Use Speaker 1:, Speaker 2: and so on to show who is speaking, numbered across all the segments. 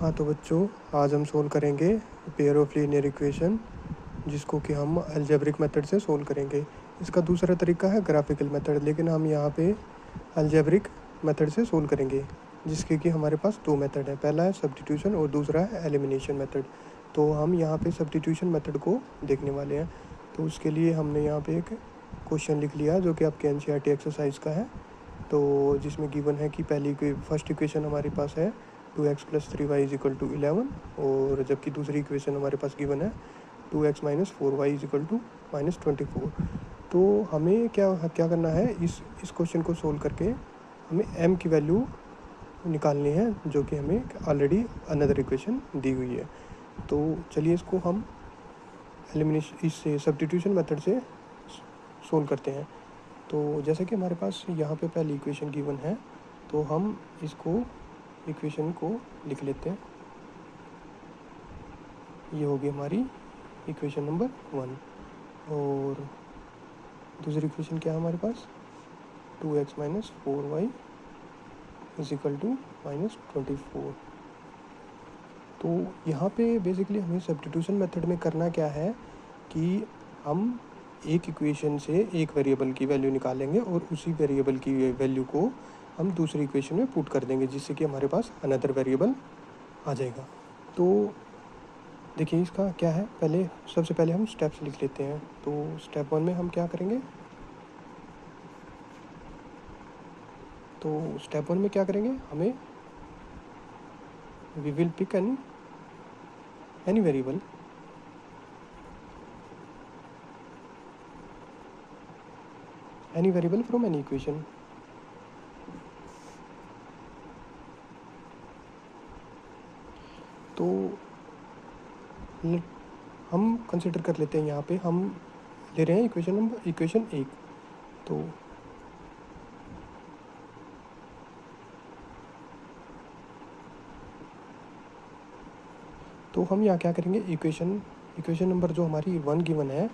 Speaker 1: हाँ तो बच्चों, आज हम सोल्व करेंगे पेयर ऑफ लीनियर इक्वेशन, जिसको कि हम अलजेब्रिक मेथड से सोल्व करेंगे। इसका दूसरा तरीका है ग्राफिकल मेथड, लेकिन हम यहाँ पे अलजेब्रिक मेथड से सोल्व करेंगे, जिसके कि हमारे पास दो मेथड है। पहला है सब्स्टिट्यूशन और दूसरा है एलिमिनेशन मेथड। तो हम यहाँ पे सब्स्टिट्यूशन मेथड को देखने वाले हैं। तो उसके लिए हमने यहाँ पे एक क्वेश्चन लिख लिया जो कि आपके एनसीईआरटी एक्सरसाइज का है। तो जिसमें गिवन है कि फर्स्ट इक्वेशन हमारे पास है 2x + 3y = 11, और जबकि दूसरी इक्वेशन हमारे पास गिवन है 2x - 4y = -24। तो हमें क्या क्या करना है, इस क्वेश्चन को सोल्व करके हमें m की वैल्यू निकालनी है, जो कि हमें ऑलरेडी अनदर इक्वेशन दी हुई है। तो चलिए इसको हम इससे सब्स्टिट्यूशन मेथड से सोल्व करते हैं। तो जैसे कि हमारे पास यहाँ पे पहली इक्वेशन गिवन है, तो हम इक्वेशन को लिख लेते हैं। ये होगी हमारी इक्वेशन नंबर 1। और दूसरी इक्वेशन क्या है हमारे पास, 2x - 4y = -24। तो यहाँ पे बेसिकली हमें सब्स्टिट्यूशन मेथड में करना क्या है कि हम एक इक्वेशन से एक वेरिएबल की वैल्यू निकालेंगे और उसी वेरिएबल की वैल्यू को हम दूसरी इक्वेशन में पुट कर देंगे, जिससे कि हमारे पास अनदर वेरिएबल आ जाएगा। तो देखिए इसका क्या है, सबसे पहले हम स्टेप्स लिख लेते हैं। तो स्टेप 1 में हम क्या करेंगे, हमें we will pick any variable from any equation. तो हम कंसिडर कर लेते हैं, यहाँ पे हम ले रहे हैं इक्वेशन 1। तो हम यहाँ क्या करेंगे, इक्वेशन नंबर जो हमारी 1 गिवन है,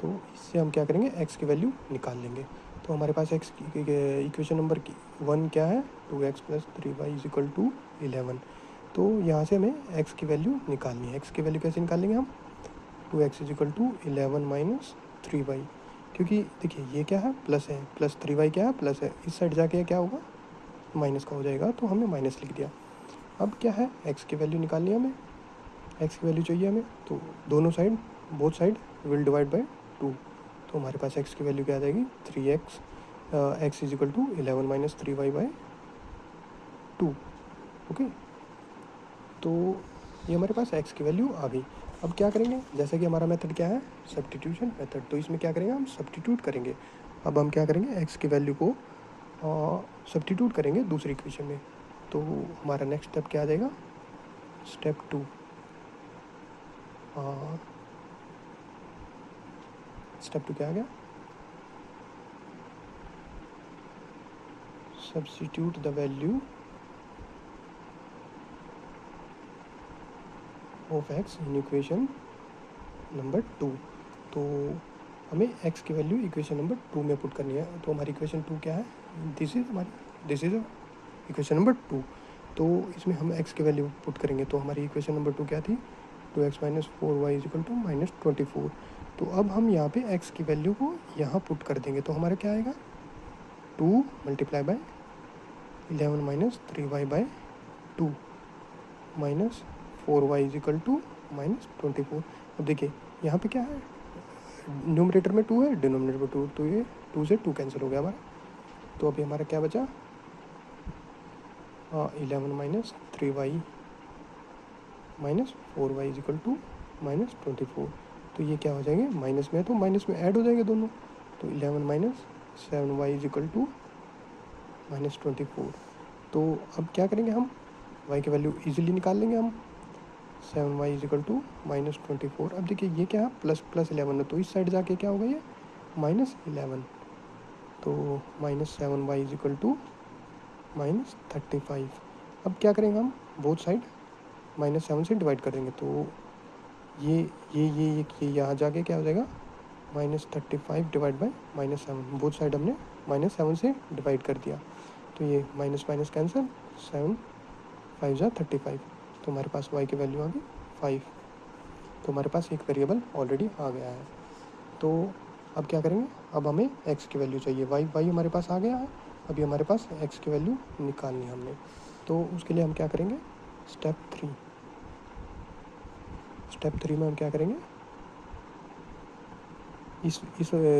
Speaker 1: तो इससे हम क्या करेंगे, x की वैल्यू निकाल लेंगे। तो हमारे पास इक्वेशन नंबर 1 क्या है, 2x + 3y = 11। तो यहाँ से हमें x की वैल्यू निकालनी है। x की वैल्यू कैसे निकालेंगे हम, 2x = 11 - 3y, क्योंकि देखिए ये क्या है, प्लस है, प्लस 3y क्या है, प्लस है, इस साइड जाके क्या होगा, माइनस का हो जाएगा, तो हमने माइनस लिख दिया। अब क्या है, x की वैल्यू निकालनी है हमें, x की वैल्यू चाहिए हमें। तो both side will divide by 2। तो हमारे पास x की वैल्यू क्या आ जाएगी, 3x, x = 11 - 3y/2। ओके, तो ये हमारे पास x की वैल्यू आ गई। अब क्या करेंगे, जैसे कि हमारा मेथड क्या है, सब्स्टिट्यूशन मेथड, तो इसमें क्या करेंगे, हम सब्स्टिट्यूट करेंगे। अब हम क्या करेंगे, x की वैल्यू को सब्स्टिट्यूट करेंगे दूसरी इक्वेशन में। तो हमारा नेक्स्ट स्टेप क्या आ जाएगा, स्टेप 2। स्टेप 2 क्या आ गया, substitute the value of x in equation number 2। तो हमें x की वैल्यू इक्वेशन नंबर 2 में पुट करनी है। तो हमारी इक्वेशन 2 क्या है, दिस इज इक्वेशन नंबर 2। तो इसमें हम x की वैल्यू पुट करेंगे। तो हमारी इक्वेशन नंबर 2 क्या थी, 2x - 4y = -24। तो अब हम यहाँ पे x की वैल्यू को यहाँ पुट कर देंगे। तो हमारा क्या आएगा, 2 × 11 - 3y/2 -4y = -24। अब देखिए यहाँ पे क्या है, न्यूमरेटर में 2 है, डिनोमिनेटर में 2, तो ये 2 से 2 कैंसिल हो गया हमारा। तो अभी हमारा क्या बचा, 11 - 3y - 4y = -24। तो ये क्या हो जाएंगे, माइनस में है तो माइनस में ऐड हो जाएंगे दोनों। तो 11 - 7y = -24। तो अब क्या करेंगे, हम y की वैल्यू इजीली निकाल लेंगे हम, 7y = -24। अब देखिए ये क्या है, प्लस 11 है, तो इस साइड जाके क्या होगा, ये -11। तो -7y = -35। अब क्या करेंगे हम, बोथ साइड -7 से डिवाइड कर देंगे। तो ये यहाँ जाके क्या हो जाएगा, -35 / -7। बोथ साइड हमने -7 से डिवाइड कर दिया। तो ये माइनस माइनस कैंसिल, 7 × 5 = 35। तो हमारे पास y की वैल्यू आ गई 5। तो हमारे पास एक वेरिएबल ऑलरेडी आ गया है। तो अब क्या करेंगे, अब हमें x की वैल्यू चाहिए। y हमारे पास आ गया है, अभी हमारे पास x की वैल्यू निकालनी है हमने। तो उसके लिए हम क्या करेंगे, स्टेप थ्री में हम क्या करेंगे, इस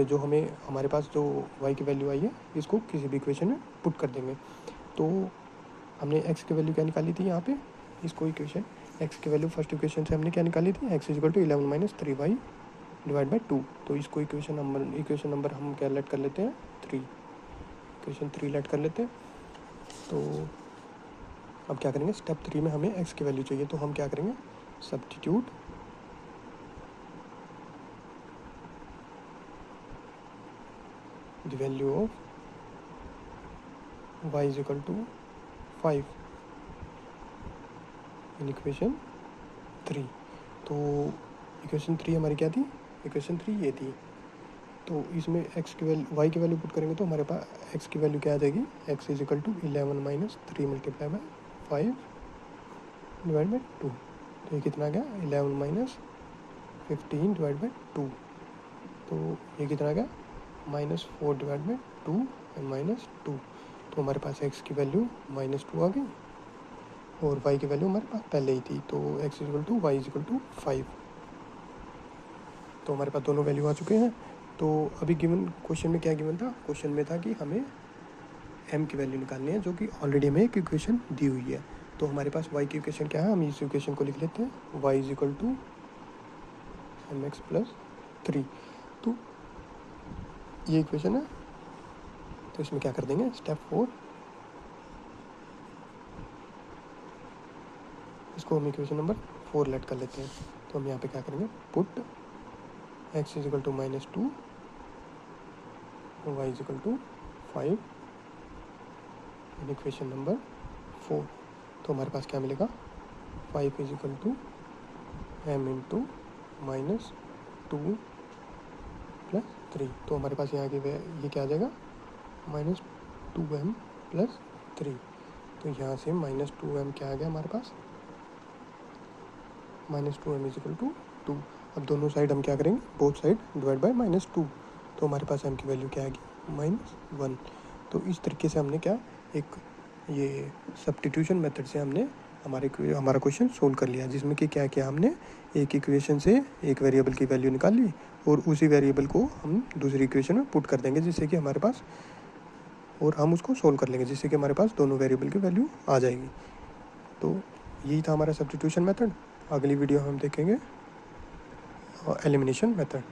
Speaker 1: जो हमारे पास जो y की वैल्यू आई है इसको किसी भी इक्वेशन में पुट कर देंगे। तो हमने x की वैल्यू क्या निकाली थी यहाँ पे, इसको इक्वेशन x की वैल्यू फर्स्ट इक्वेशन से हमने क्या निकाली थी, x equal to 11 minus 3y divide by 2। तो इसको इक्वेशन नंबर हम क्या लेट कर लेते हैं, 3, इक्वेशन 3 लेट कर लेते हैं। तो अब क्या करेंगे, स्टेप 3 में हमें x की वैल्यू चाहिए, तो हम क्या करेंगे, substitute the value of y is equal to 5 in equation 3। तो इक्वेशन 3 हमारी क्या थी, इक्वेशन 3 ये थी। तो इसमें x की वैल्यू y की वैल्यू पुट करेंगे तो हमारे पास x की वैल्यू क्या आ जाएगी, x is equal to 11 minus 3 multiply by 5 divide by 2। तो ये कितना आ गया, 11 माइनस 15 डिवाइड बाई 2। तो ये कितना आ गया, -4 डिवाइड बाई 2 एंड -2। तो हमारे पास x की वैल्यू -2 आ गई और y की वैल्यू हमारे पास पहले ही थी। तो x is equal to Y is equal to 5। तो हमारे पास दोनों वैल्यू आ चुके हैं। तो अभी गिवन क्वेश्चन में क्या गिवन था, क्वेश्चन में था कि हमें m की वैल्यू निकालनी है, जो कि ऑलरेडी हमें एक इक्वेशन दी हुई है। तो हमारे पास y की इक्वेशन क्या है, हम इस इक्वेशन को लिख लेते हैं, y is equal to mx plus 3। तो ये इक्वेशन है। तो इसमें क्या कर देंगे, स्टेप 4, इसको हम इक्वेशन नंबर 4 लेट कर लेते हैं। तो हम यहाँ पे क्या करेंगे, put x is equal to -2 y is equal to 5 in equation number 4। तो हमारे पास क्या मिलेगा, 5 is equal to m into -2 plus 3। तो हमारे पास यहाँ की ये क्या आ जाएगा, -2m प्लस 3। तो यहाँ से -2m क्या आ गया हमारे पास, -2m इज इक्वल टू 2। अब दोनों साइड हम क्या करेंगे, बोथ साइड डिवाइड बाय -2। तो हमारे पास m की वैल्यू क्या आएगी, -1। तो इस तरीके से हमने क्या, एक ये सब्स्टिट्यूशन मेथड से हमने हमारा क्वेश्चन सोल्व कर लिया, जिसमें कि क्या किया हमने, एक इक्वेशन से एक वेरिएबल की वैल्यू निकाल ली और उसी वेरिएबल को हम दूसरी इक्वेशन में पुट कर देंगे, जिससे कि हमारे पास, और हम उसको सोल्व कर लेंगे जिससे कि हमारे पास दोनों वेरिएबल की वैल्यू आ जाएगी। तो यही था हमारा सब्स्टिट्यूशन मेथड। अगली वीडियो हम देखेंगे एलिमिनेशन मेथड।